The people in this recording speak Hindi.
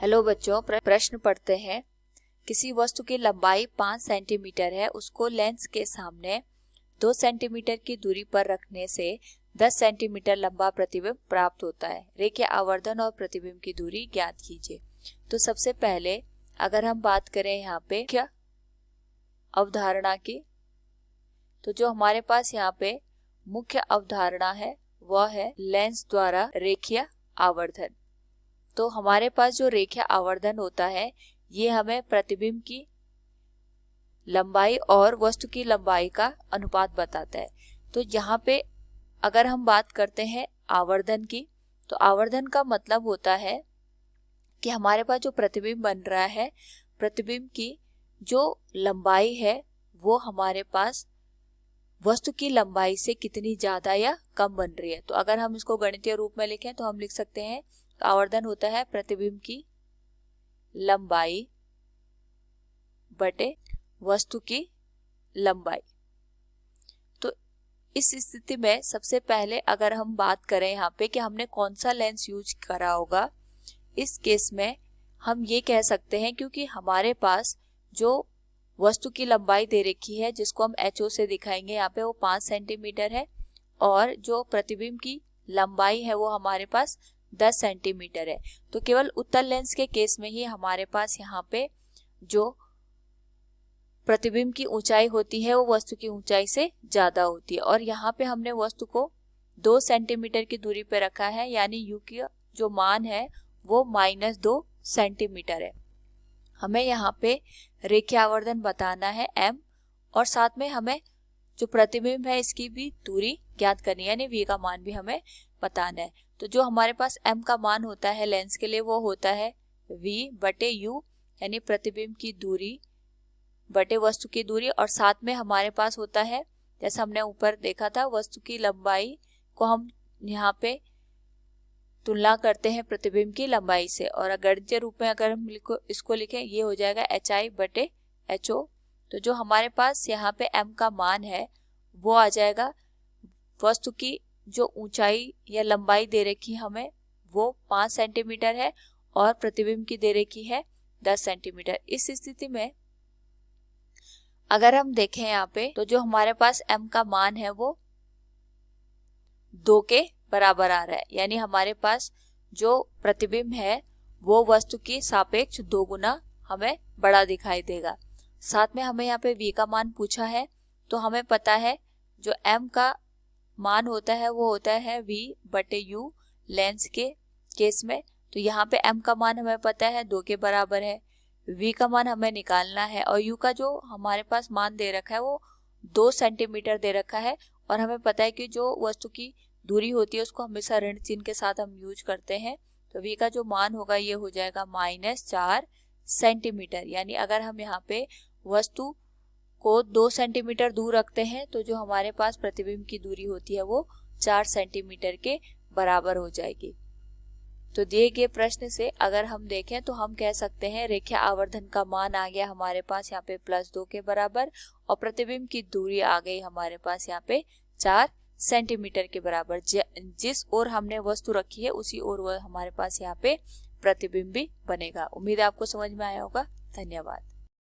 हेलो बच्चों, प्रश्न पढ़ते हैं। किसी वस्तु की लंबाई 5 सेंटीमीटर है, उसको लेंस के सामने 2 सेंटीमीटर की दूरी पर रखने से 10 सेंटीमीटर लंबा प्रतिबिंब प्राप्त होता है। रेखीय आवर्धन और प्रतिबिंब की दूरी ज्ञात कीजिए। तो सबसे पहले अगर हम बात करें यहाँ पे क्या अवधारणा की, तो जो हमारे पास यहाँ पे मुख्य अवधारणा है वह है लेंस द्वारा रेखीय आवर्धन। तो हमारे पास जो रेखीय आवर्धन होता है ये हमें प्रतिबिंब की लंबाई और वस्तु की लंबाई का अनुपात बताता है। तो यहाँ पे अगर हम बात करते हैं आवर्धन की, तो आवर्धन का मतलब होता है कि हमारे पास जो प्रतिबिंब बन रहा है, प्रतिबिंब की जो लंबाई है वो हमारे पास वस्तु की लंबाई से कितनी ज्यादा या कम बन रही है। तो अगर हम इसको गणितीय रूप में लिखें तो हम लिख सकते हैं आवर्धन होता है प्रतिबिंब की लंबाई बटे वस्तु की लंबाई। तो इस स्थिति में सबसे पहले अगर हम बात करें यहाँ पे कि हमने कौन सा लेंस यूज करा होगा, इस केस में हम ये कह सकते हैं क्योंकि हमारे पास जो वस्तु की लंबाई दे रखी है जिसको हम HO से दिखाएंगे, यहाँ पे वो 5 सेंटीमीटर है और जो प्रतिबिंब की लंबाई है वो हमारे पास 10 सेंटीमीटर है। तो केवल उत्तल लेंस के केस में ही हमारे पास यहाँ पे जो प्रतिबिंब की ऊंचाई होती है वो वस्तु की ऊंचाई से ज्यादा होती है। और यहाँ पे हमने वस्तु को 2 सेंटीमीटर की दूरी पे रखा है, यानी U की जो मान है वो -2 सेंटीमीटर है। हमें यहाँ पे रेखीय आवर्धन बताना है M, और साथ में हमें जो प्रतिबिंब है इसकी भी दूरी ज्ञात करनी है, यानी V का मान भी हमें बताना है। तो जो हमारे पास M का मान होता है लेंस के लिए वो होता है V बटे U, यानी प्रतिबिंब की दूरी बटे वस्तु की दूरी, और साथ में हमारे पास होता है, जैसा हमने ऊपर देखा था, वस्तु की लंबाई को हम यहाँ पे तुलना करते हैं प्रतिबिंब की लंबाई से, और गणितीय रूप में अगर हम इसको लिखें ये हो जाएगा HI बटे HO। तो जो हमारे पास यहाँ पे M का मान है वो आ जाएगा, वस्तु की जो ऊंचाई या लंबाई दे रखी हमें वो 5 सेंटीमीटर है और प्रतिबिंब की दे रखी है 10 सेंटीमीटर। इस स्थिति में अगर हम देखें यहाँ पे तो जो हमारे पास M का मान है वो 2 के बराबर आ रहा है, यानी हमारे पास जो प्रतिबिंब है वो वस्तु की सापेक्ष 2 गुना हमें बड़ा दिखाई देगा। साथ में हमें यहाँ पे V का मान पूछा है, तो हमें पता है जो M का मान होता है वो होता है V बटे U लेंस के केस में। तो यहाँ पे M का मान हमें पता है 2 के बराबर है, V का मान हमें निकालना है, और U का जो हमारे पास मान दे रखा है वो 2 सेंटीमीटर दे रखा है, और हमें पता है कि जो वस्तु की दूरी होती है उसको हमेशा ऋण चिन्ह के साथ हम यूज करते हैं। तो V का जो मान होगा ये हो जाएगा -4 सेंटीमीटर, यानी अगर हम यहाँ पे वस्तु को 2 सेंटीमीटर दूर रखते हैं तो जो हमारे पास प्रतिबिंब की दूरी होती है वो 4 सेंटीमीटर के बराबर हो जाएगी। तो दिए गए प्रश्न से अगर हम देखें तो हम कह सकते हैं रेखीय आवर्धन का मान आ गया हमारे पास यहाँ पे +2 के बराबर, और प्रतिबिंब की दूरी आ गई हमारे पास यहाँ पे 4 सेंटीमीटर के बराबर। जिस ओर हमने वस्तु रखी है उसी ओर हमारे पास यहाँ पे प्रतिबिंब भी बनेगा। उम्मीद है आपको समझ में आया होगा। धन्यवाद।